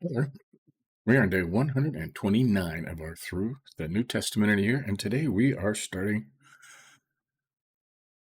Hello. We are on day 129 of our Through the New Testament in a Year, and today we are starting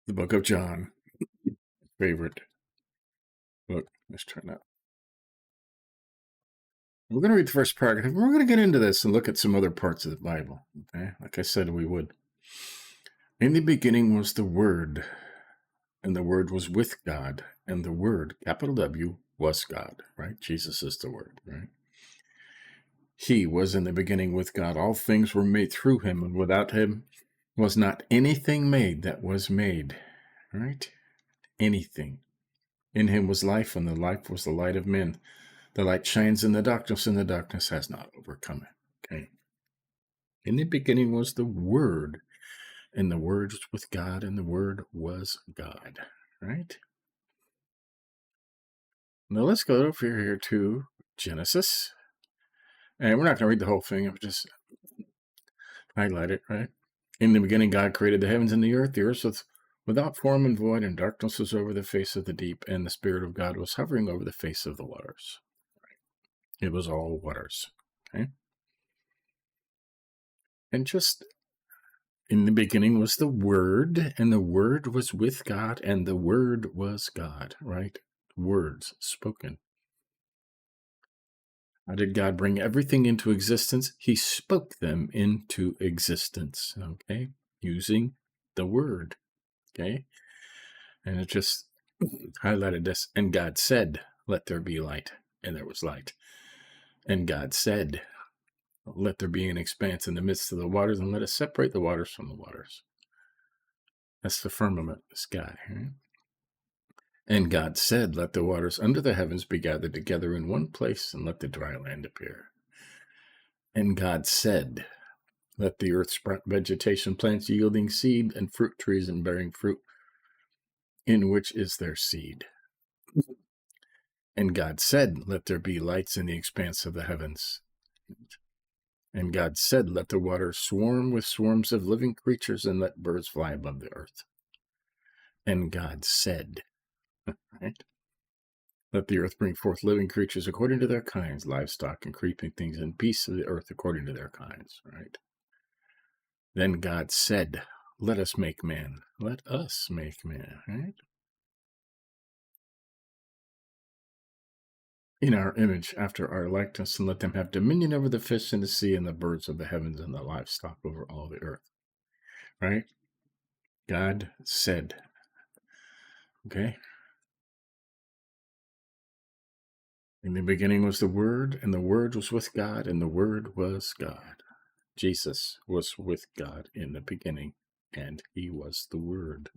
the book of John. Favorite book. Let's turn that. We're going to read the first paragraph, and we're going to get into this and look at some other parts of the Bible. Okay, like I said, we would. In the beginning was the Word, and the Word was with God, and the Word, capital W, was God, right? Jesus is the Word, right? He was in the beginning with God. All things were made through him, and without him was not anything made that was made, right? Anything. In him was life, and the life was the light of men. The light shines in the darkness, and the darkness has not overcome it. Okay. In the beginning was the Word, and the Word was with God, and the Word was God, right? Now let's go over here to Genesis. And we're not going to read the whole thing. I'll just highlight it, right? In the beginning, God created the heavens and the earth. The earth was without form and void, and darkness was over the face of the deep, and the Spirit of God was hovering over the face of the waters. It was all waters. Okay? And just in the beginning was the Word, and the Word was with God, and the Word was God, right? Words spoken. How did God bring everything into existence? He spoke them into existence, okay? Using the Word, okay? And it just highlighted this. And God said, let there be light. And there was light. And God said, let there be an expanse in the midst of the waters, and let us separate the waters from the waters. That's the firmament, the sky. Right? And God said, let the waters under the heavens be gathered together in one place, and let the dry land appear. And God said, let the earth sprout vegetation, plants yielding seed, and fruit trees and bearing fruit, in which is their seed. And God said, let there be lights in the expanse of the heavens. And God said, let the waters swarm with swarms of living creatures, and let birds fly above the earth. And God said, right? Let the earth bring forth living creatures according to their kinds, livestock and creeping things, and beasts of the earth according to their kinds, right? Then God said, let us make man. Let us make man, right? In our image, after our likeness, and let them have dominion over the fish in the sea, and the birds of the heavens, and the livestock over all the earth, right? God said, okay? In the beginning was the Word, and the Word was with God, and the Word was God. Jesus was with God in the beginning, and he was the Word.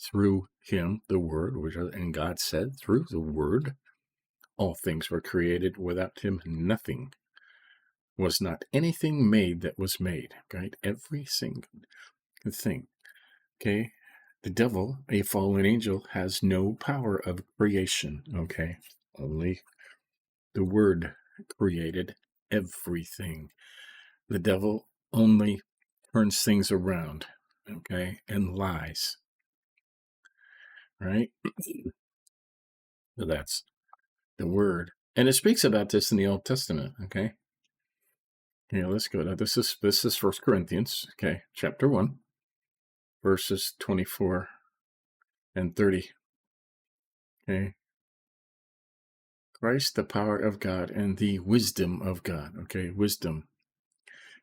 Through him, the Word, and God said, through the Word, all things were created. Without him, nothing was not anything made that was made, right? Every single thing, okay? The devil, a fallen angel, has no power of creation, okay? Only the Word created everything. The devil only turns things around, okay, and lies, right? So that's the Word. And it speaks about this in the Old Testament, okay? Yeah, let's go. Now, this is 1 Corinthians, okay, chapter 1, verses 24 and 30, okay? Christ, the power of God, and the wisdom of God, okay? Wisdom.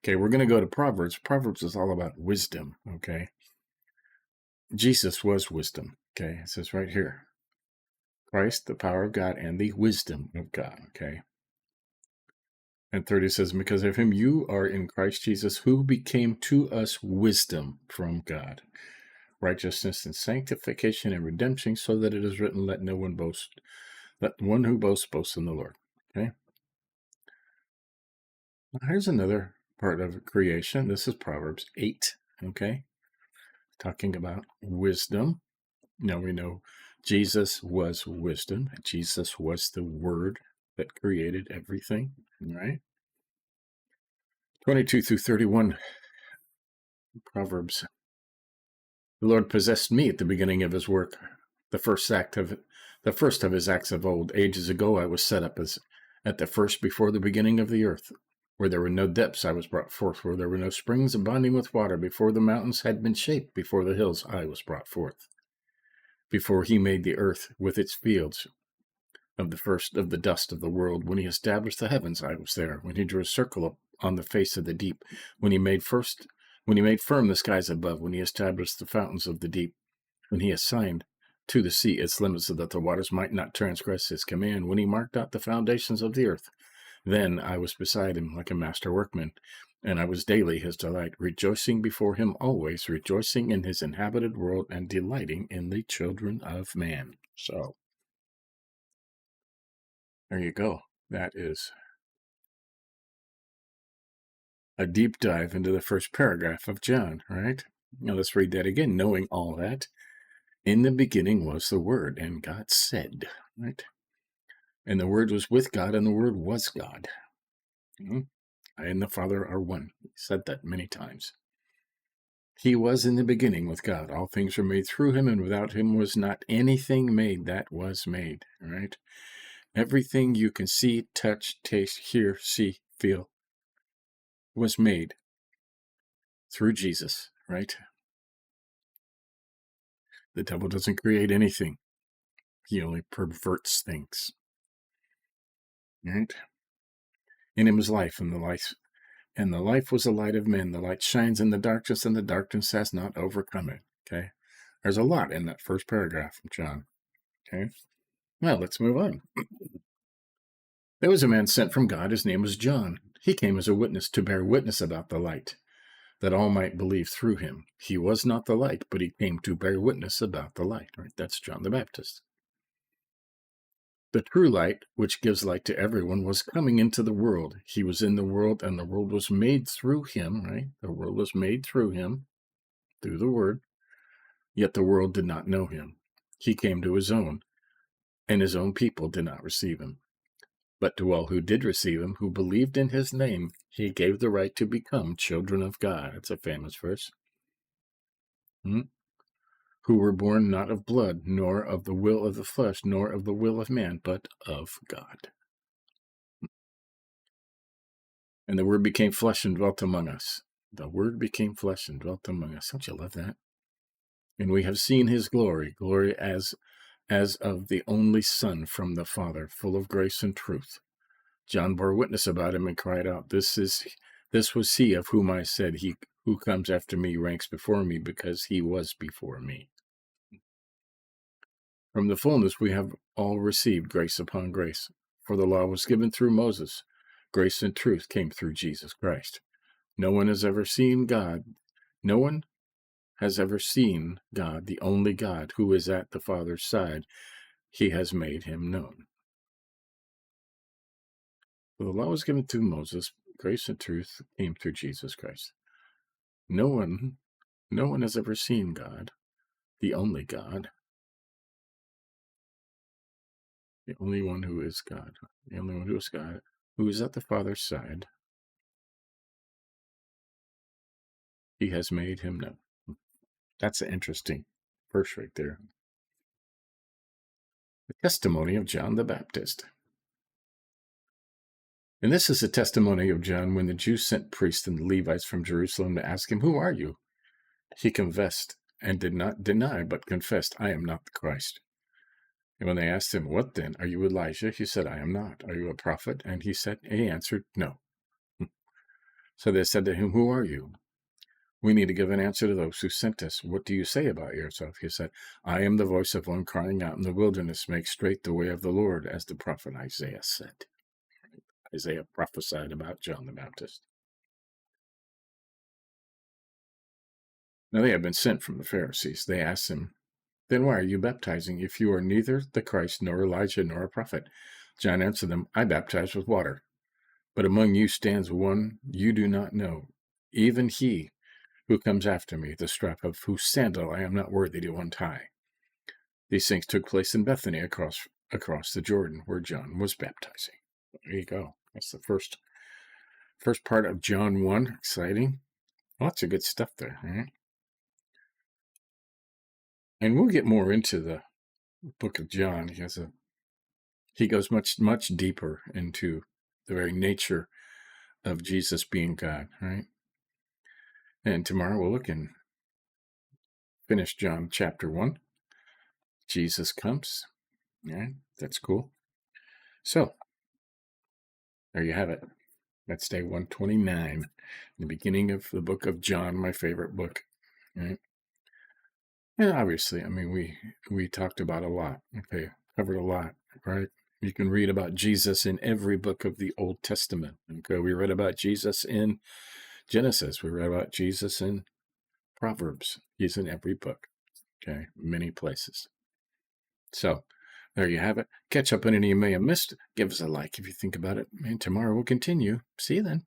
Okay, we're going to go to Proverbs. Proverbs is all about wisdom, okay? Jesus was wisdom, okay? It says right here, Christ, the power of God, and the wisdom of God, okay? And 30 says, because of him you are in Christ Jesus, who became to us wisdom from God, righteousness and sanctification and redemption, so that it is written, let no one boast, let one who boasts boast in the Lord, okay? Now, here's another part of creation. This is Proverbs 8, okay? Talking about wisdom. Now we know Jesus was wisdom. Jesus was the Word that created everything, right? 22 through 31, Proverbs. The Lord possessed me at the beginning of his work, the first of his acts of old. Ages ago I was set up At the first, before the beginning of the earth, where there were no depths, I was brought forth. Where there were no springs abounding with water, before the mountains had been shaped, before the hills, I was brought forth. Before he made the earth with its fields, of the first of the dust of the world, when he established the heavens, I was there. When he drew a circle up on the face of the deep, when he made firm the skies above, when he established the fountains of the deep, when he assigned to the sea its limits so that the waters might not transgress his command, when he marked out the foundations of the earth, then I was beside him like a master workman, and I was daily his delight, rejoicing before him always, rejoicing in his inhabited world, and delighting in the children of man. So, there you go. That is a deep dive into the first paragraph of John, right? Now let's read that again. Knowing all that, in the beginning was the Word, and God said, right? And the Word was with God, and the Word was God. I and the Father are one. He said that many times. He was in the beginning with God. All things were made through him, and without him was not anything made that was made, right? Everything you can see, touch, taste, hear, see, feel was made through Jesus, right? The devil doesn't create anything. He only perverts things, right? In him was life, and the life was the light of men. The light shines in the darkness, and the darkness has not overcome it, okay? There's a lot in that first paragraph from John, okay? Well, let's move on. There was a man sent from God. His name was John. He came as a witness to bear witness about the light, that all might believe through him. He was not the light, but he came to bear witness about the light, right? That's John the Baptist. The true light, which gives light to everyone, was coming into the world. He was in the world, and the world was made through him, right? The world was made through him, through the Word, yet the world did not know him. He came to his own, and his own people did not receive him. But to all who did receive him, who believed in his name, he gave the right to become children of God. That's a famous verse. Who were born not of blood, nor of the will of the flesh, nor of the will of man, but of God. And the Word became flesh and dwelt among us. The Word became flesh and dwelt among us. Don't you love that? And we have seen his glory, glory as of the only Son from the Father, full of grace and truth. John bore witness about him and cried out, This was he of whom I said, He who comes after me ranks before me, because he was before me. From the fullness we have all received grace upon grace. For the law was given through Moses. Grace and truth came through Jesus Christ. No one has ever seen God. No one has ever seen God, the only God, who is at the Father's side. He has made him known. The law was given through Moses. Grace and truth came through Jesus Christ. No one has ever seen God, the only God, the only one who is God, the only one who is God, who is at the Father's side. He has made him known. That's an interesting verse right there. The testimony of John the Baptist. And this is the testimony of John when the Jews sent priests and Levites from Jerusalem to ask him, Who are you? He confessed and did not deny, but confessed, I am not the Christ. And when they asked him, What then? Are you Elijah? He said, I am not. Are you a prophet? And he answered, No. So they said to him, Who are you? We need to give an answer to those who sent us. What do you say about yourself? He said, I am the voice of one crying out in the wilderness, Make straight the way of the Lord, as the prophet Isaiah said. Isaiah prophesied about John the Baptist. Now they had been sent from the Pharisees. They asked him, Then why are you baptizing if you are neither the Christ, nor Elijah, nor a prophet? John answered them, I baptize with water, but among you stands one you do not know, even he who comes after me, the strap of whose sandal I am not worthy to untie. These things took place in Bethany across the Jordan, where John was baptizing. There you go. That's the first part of John 1. Exciting. Lots of good stuff there, right? And we'll get more into the book of John. He has a he goes much, much deeper into the very nature of Jesus being God, right? And tomorrow we'll look and finish John chapter 1. Jesus comes. All right, that's cool. So, there you have it. That's day 129, the beginning of the book of John, my favorite book. Right? And obviously, I mean, we talked about a lot. Okay, covered a lot, right? You can read about Jesus in every book of the Old Testament. Okay, we read about Jesus in Genesis. We read about Jesus in Proverbs. He's in every book. Okay, many places. So, there you have it. Catch up on any you may have missed. Give us a like if you think about it. And tomorrow we'll continue. See you then.